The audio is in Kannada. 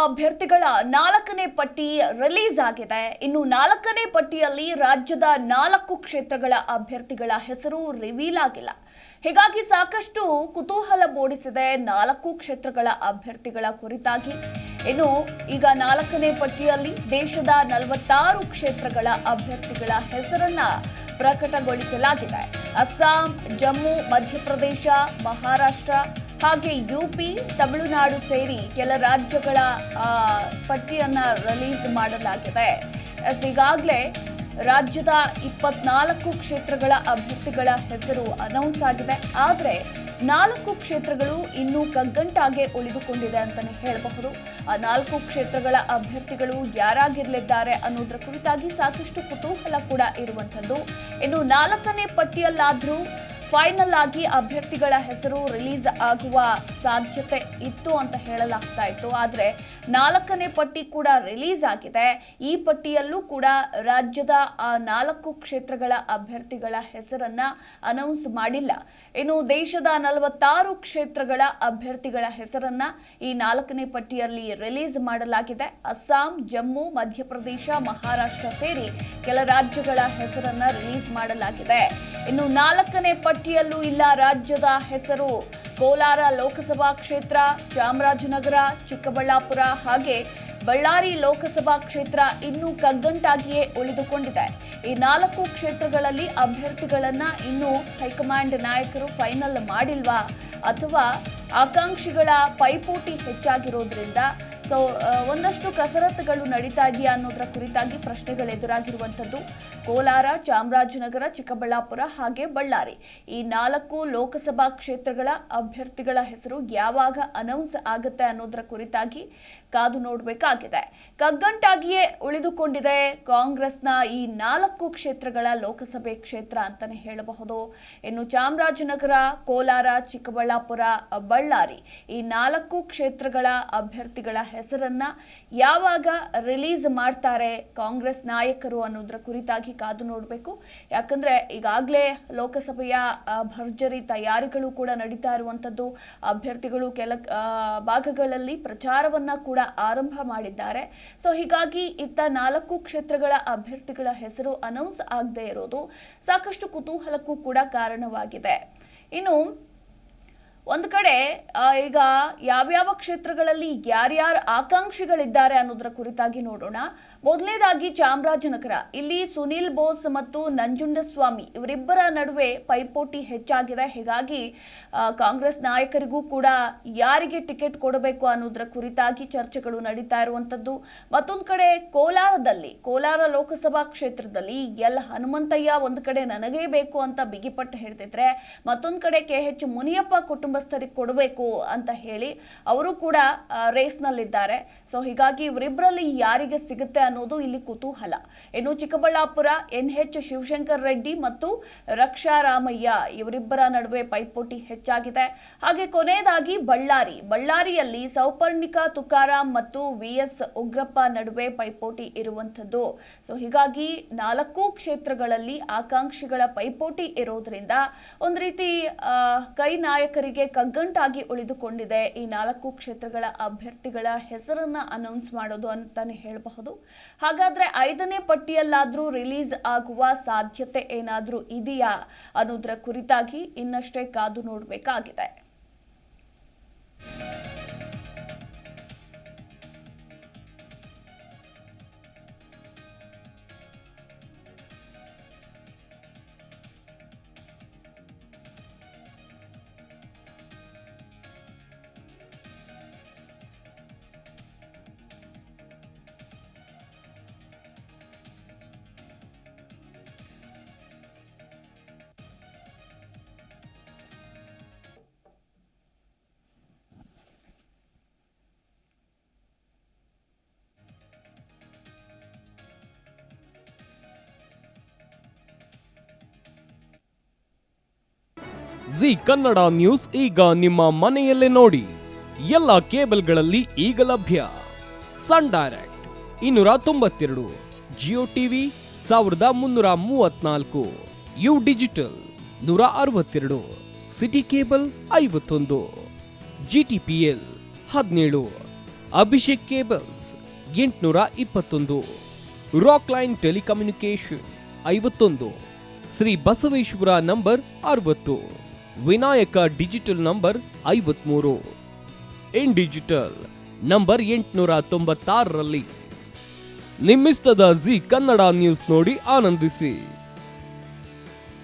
ಅಭ್ಯರ್ಥಿಗಳ 4ನೇ ಪಟ್ಟಿ ರಿಲೀಸ್ ಆಗಿದೆ. ಇನ್ನು 4ನೇ ಪಟ್ಟಿಯಲ್ಲಿ ರಾಜ್ಯದ 4 ಕ್ಷೇತ್ರಗಳ ಅಭ್ಯರ್ಥಿಗಳ ಹೆಸರು ರಿವೀಲ್ ಆಗಿಲ್ಲ. ಹೀಗಾಗಿ ಸಾಕಷ್ಟು ಕುತೂಹಲ ಮೂಡಿಸಿದೆ 4 ಕ್ಷೇತ್ರಗಳ ಅಭ್ಯರ್ಥಿಗಳ ಕುರಿತಾಗಿ. ಇನ್ನು ಈಗ 4ನೇ ಪಟ್ಟಿಯಲ್ಲಿ ದೇಶದ 46 ಕ್ಷೇತ್ರಗಳ ಅಭ್ಯರ್ಥಿಗಳ ಹೆಸರನ್ನ ಪ್ರಕಟಗೊಳಿಸಲಾಗಿದೆ. ಅಸ್ಸಾಂ, ಜಮ್ಮು, ಮಧ್ಯಪ್ರದೇಶ, ಮಹಾರಾಷ್ಟ್ರ ಹಾಗೆ ಯುಪಿ, ತಮಿಳುನಾಡು ಸೇರಿ ಕೆಲ ರಾಜ್ಯಗಳ ಪಟ್ಟಿಯನ್ನ ರಿಲೀಸ್ ಮಾಡಲಾಗಿದೆ. ಈಗಾಗಲೇ ರಾಜ್ಯದ 24 ಕ್ಷೇತ್ರಗಳ ಅಭ್ಯರ್ಥಿಗಳ ಹೆಸರು ಅನೌನ್ಸ್ ಆಗಿದೆ. ಆದರೆ 4 ಕ್ಷೇತ್ರಗಳು ಇನ್ನೂ ಕಗ್ಗಂಟಾಗೆ ಉಳಿದುಕೊಂಡಿದೆ ಅಂತಾನೆ ಹೇಳಬಹುದು. ಆ 4 ಕ್ಷೇತ್ರಗಳ ಅಭ್ಯರ್ಥಿಗಳು ಯಾರಾಗಿರಲಿದ್ದಾರೆ ಅನ್ನೋದ್ರ ಕುರಿತಾಗಿ ಸಾಕಷ್ಟು ಕುತೂಹಲ ಕೂಡ ಇರುವಂಥದ್ದು. ಇನ್ನು 4ನೇ ಪಟ್ಟಿಯಲ್ಲಾದ್ರೂ ಫೈನಲ್ ಆಗಿ ಅಭ್ಯರ್ಥಿಗಳ ಹೆಸರು ರಿಲೀಸ್ ಆಗುವ ಸಾಧ್ಯತೆ ಇತ್ತು ಅಂತ ಹೇಳಲಾಗ್ತಾ ಇತ್ತು. ಆದರೆ 4ನೇ ಪಟ್ಟಿ ಕೂಡ ರಿಲೀಸ್ ಆಗಿದೆ. ಈ ಪಟ್ಟಿಯಲ್ಲೂ ಕೂಡ ರಾಜ್ಯದ ಆ 4 ಕ್ಷೇತ್ರಗಳ ಅಭ್ಯರ್ಥಿಗಳ ಹೆಸರನ್ನ ಅನೌನ್ಸ್ ಮಾಡಿಲ್ಲ. ಇನ್ನು ದೇಶದ 46 ಕ್ಷೇತ್ರಗಳ ಅಭ್ಯರ್ಥಿಗಳ ಹೆಸರನ್ನ ಈ 4ನೇ ಪಟ್ಟಿಯಲ್ಲಿ ರಿಲೀಸ್ ಮಾಡಲಾಗಿದೆ. ಅಸ್ಸಾಂ, ಜಮ್ಮು, ಮಧ್ಯಪ್ರದೇಶ, ಮಹಾರಾಷ್ಟ್ರ ಸೇರಿ ಕೆಲ ರಾಜ್ಯಗಳ ಹೆಸರನ್ನ ರಿಲೀಸ್ ಮಾಡಲಾಗಿದೆ. ಇನ್ನು 4ನೇ ಪಟ್ಟಿಯಲ್ಲೂ ಇಲ್ಲ ರಾಜ್ಯದ ಹೆಸರು. ಕೋಲಾರ ಲೋಕಸಭಾ ಕ್ಷೇತ್ರ, ಚಾಮರಾಜನಗರ, ಚಿಕ್ಕಬಳ್ಳಾಪುರ ಹಾಗೆ ಬಳ್ಳಾರಿ ಲೋಕಸಭಾ ಕ್ಷೇತ್ರ ಇನ್ನೂ ಕಗ್ಗಂಟಾಗಿಯೇ ಉಳಿದುಕೊಂಡಿದೆ. ಈ 4 ಕ್ಷೇತ್ರಗಳಲ್ಲಿ ಅಭ್ಯರ್ಥಿಗಳನ್ನ ಇನ್ನೂ ಹೈಕಮಾಂಡ್ ನಾಯಕರು ಫೈನಲ್ ಮಾಡಿಲ್ವಾ ಅಥವಾ ಆಕಾಂಕ್ಷಿಗಳ ಪೈಪೋಟಿ ಹೆಚ್ಚಾಗಿರೋದ್ರಿಂದ ಒಂದಷ್ಟು ಕಸರತ್ತುಗಳು ನಡೀತಾ ಇದೆಯಾ ಅನ್ನೋದರ ಕುರಿತಾಗಿ ಪ್ರಶ್ನೆಗಳು ಎದುರಾಗಿರುವಂಥದ್ದು. ಕೋಲಾರ, ಚಾಮರಾಜನಗರ, ಚಿಕ್ಕಬಳ್ಳಾಪುರ ಹಾಗೆ ಬಳ್ಳಾರಿ ಈ 4 ಲೋಕಸಭಾ ಕ್ಷೇತ್ರಗಳ ಅಭ್ಯರ್ಥಿಗಳ ಹೆಸರು ಯಾವಾಗ ಅನೌನ್ಸ್ ಆಗುತ್ತೆ ಅನ್ನೋದರ ಕುರಿತಾಗಿ ಕಾದು ನೋಡಬೇಕಾಗಿದೆ. ಕಗ್ಗಂಟಾಗಿಯೇ ಉಳಿದುಕೊಂಡಿದೆ ಕಾಂಗ್ರೆಸ್ನ ಈ 4 ಕ್ಷೇತ್ರಗಳ ಲೋಕಸಭೆ ಕ್ಷೇತ್ರ ಅಂತಾನೆ ಹೇಳಬಹುದು. ಇನ್ನು ಚಾಮರಾಜನಗರ, ಕೋಲಾರ, ಚಿಕ್ಕಬಳ್ಳಾಪುರ, ಬಳ್ಳಾರಿ ಈ 4 ಕ್ಷೇತ್ರಗಳ ಅಭ್ಯರ್ಥಿಗಳ ಹೆಸರನ್ನ ಯಾವಾಗ ರಿಲೀಸ್ ಮಾಡ್ತಾರೆ ಕಾಂಗ್ರೆಸ್ ನಾಯಕರು ಅನ್ನೋದ್ರ ಕುರಿತಾಗಿ ಕಾದು ನೋಡಬೇಕು. ಯಾಕಂದ್ರೆ ಈಗಾಗಲೇ ಲೋಕಸಭೆಯ ಭರ್ಜರಿ ತಯಾರಿಗಳು ಕೂಡ ನಡೀತಾ ಇರುವಂತದ್ದು. ಅಭ್ಯರ್ಥಿಗಳು ಕೆಲ ಭಾಗಗಳಲ್ಲಿ ಪ್ರಚಾರವನ್ನ ಕೂಡ ಆರಂಭ ಮಾಡಿದ್ದಾರೆ. ಹೀಗಾಗಿ ಇತ್ತ 4 ಕ್ಷೇತ್ರಗಳ ಅಭ್ಯರ್ಥಿಗಳ ಹೆಸರು ಅನೌನ್ಸ್ ಆಗದೆ ಇರೋದು ಸಾಕಷ್ಟು ಕುತೂಹಲಕ್ಕೂ ಕೂಡ ಕಾರಣವಾಗಿದೆ. ಇನ್ನು ಒಂದು ಕಡೆ ಈಗ ಯಾವ್ಯಾವ ಕ್ಷೇತ್ರಗಳಲ್ಲಿ ಯಾರ್ಯಾರು ಆಕಾಂಕ್ಷಿಗಳಿದ್ದಾರೆ ಅನ್ನೋದರ ಕುರಿತಾಗಿ ನೋಡೋಣ. ಮೊದಲನೇದಾಗಿ ಚಾಮರಾಜನಗರ, ಇಲ್ಲಿ ಸುನಿಲ್ ಬೋಸ್ ಮತ್ತು ನಂಜುಂಡಸ್ವಾಮಿ ಇವರಿಬ್ಬರ ನಡುವೆ ಪೈಪೋಟಿ ಹೆಚ್ಚಾಗಿದೆ. ಹೀಗಾಗಿ ಕಾಂಗ್ರೆಸ್ ನಾಯಕರಿಗೂ ಕೂಡ ಯಾರಿಗೆ ಟಿಕೆಟ್ ಕೊಡಬೇಕು ಅನ್ನೋದರ ಕುರಿತಾಗಿ ಚರ್ಚೆಗಳು ನಡೀತಾ ಇರುವಂತದ್ದು. ಮತ್ತೊಂದು ಕಡೆ ಕೋಲಾರ ಲೋಕಸಭಾ ಕ್ಷೇತ್ರದಲ್ಲಿ ಎಲ್ ಹನುಮಂತಯ್ಯ ಒಂದು ಕಡೆ ನನಗೇ ಬೇಕು ಅಂತ ಬಿಗಿಪಟ್ಟು ಹೇಳ್ತಿದ್ರೆ, ಮತ್ತೊಂದು ಕಡೆ KH ಮುನಿಯಪ್ಪ ಕುಟುಂಬಸ್ಥರಿಗೆ ಕೊಡಬೇಕು ಅಂತ ಹೇಳಿ ಅವರು ಕೂಡ ರೇಸ್ನಲ್ಲಿದ್ದಾರೆ. ಹೀಗಾಗಿ ಇವರಿಬ್ಬರಲ್ಲಿ ಯಾರಿಗೆ ಸಿಗುತ್ತೆ ಅನ್ನೋದು ಇಲ್ಲಿ ಕುತೂಹಲ. ಇನ್ನು ಚಿಕ್ಕಬಳ್ಳಾಪುರ NH ಶಿವಶಂಕರ್ ರೆಡ್ಡಿ ಮತ್ತು ರಕ್ಷಾ ರಾಮಯ್ಯ ಇವರಿಬ್ಬರ ನಡುವೆ ಪೈಪೋಟಿ ಹೆಚ್ಚಾಗಿದೆ. ಹಾಗೆ ಕೊನೆಯದಾಗಿ ಬಳ್ಳಾರಿಯಲ್ಲಿ ಸೌಪರ್ಣಿಕಾ ತುಕಾರಾಂ ಮತ್ತು VS ಉಗ್ರಪ್ಪ ನಡುವೆ ಪೈಪೋಟಿ ಇರುವಂತದ್ದು. ಹೀಗಾಗಿ 4 ಕ್ಷೇತ್ರಗಳಲ್ಲಿ ಆಕಾಂಕ್ಷಿಗಳ ಪೈಪೋಟಿ ಇರೋದ್ರಿಂದ ಒಂದು ರೀತಿ ಕೈ ನಾಯಕರಿಗೆ ಕಗ್ಗಂಟಾಗಿ ಉಳಿದುಕೊಂಡಿದೆ ಈ 4 ಕ್ಷೇತ್ರಗಳ ಅಭ್ಯರ್ಥಿಗಳ ಹೆಸರನ್ನ ಅನೌನ್ಸ್ ಮಾಡೋದು ಅಂತಾನೆ ಹೇಳಬಹುದು. ಹಾಗಾದ್ರೆ 5ನೇ ಪಟ್ಟಿಯಲ್ಲಾದ್ರೂ ರಿಲೀಸ್ ಆಗುವ ಸಾಧ್ಯತೆ ಏನಾದ್ರೂ ಇದೆಯಾ ಅನ್ನೋದರ ಕುರಿತಾಗಿ ಇನ್ನಷ್ಟೇ ಕಾದು ನೋಡಬೇಕಾಗಿದೆ. ಜಿ ಕನ್ನಡ ನ್ಯೂಸ್ ಈಗ ನಿಮ್ಮ ಮನೆಯಲ್ಲೇ ನೋಡಿ. ಎಲ್ಲ ಕೇಬಲ್ಗಳಲ್ಲಿ ಈಗ ಲಭ್ಯ. Sun Direct 292, Jio TV 1334, U digital 162, City cable 51, GTPL 17, Abhishek cables 821, Rock Line telecommunication 51, Shri Basaveshwara number 60, Vinayaka digital number 53, in digital number 896ರಲ್ಲಿ. ನಿಮ್ಮಿಸ್ತದ ಜಿ ಕನ್ನಡ ನ್ಯೂಸ್ ನೋಡಿ ಆನಂದಿಸಿ.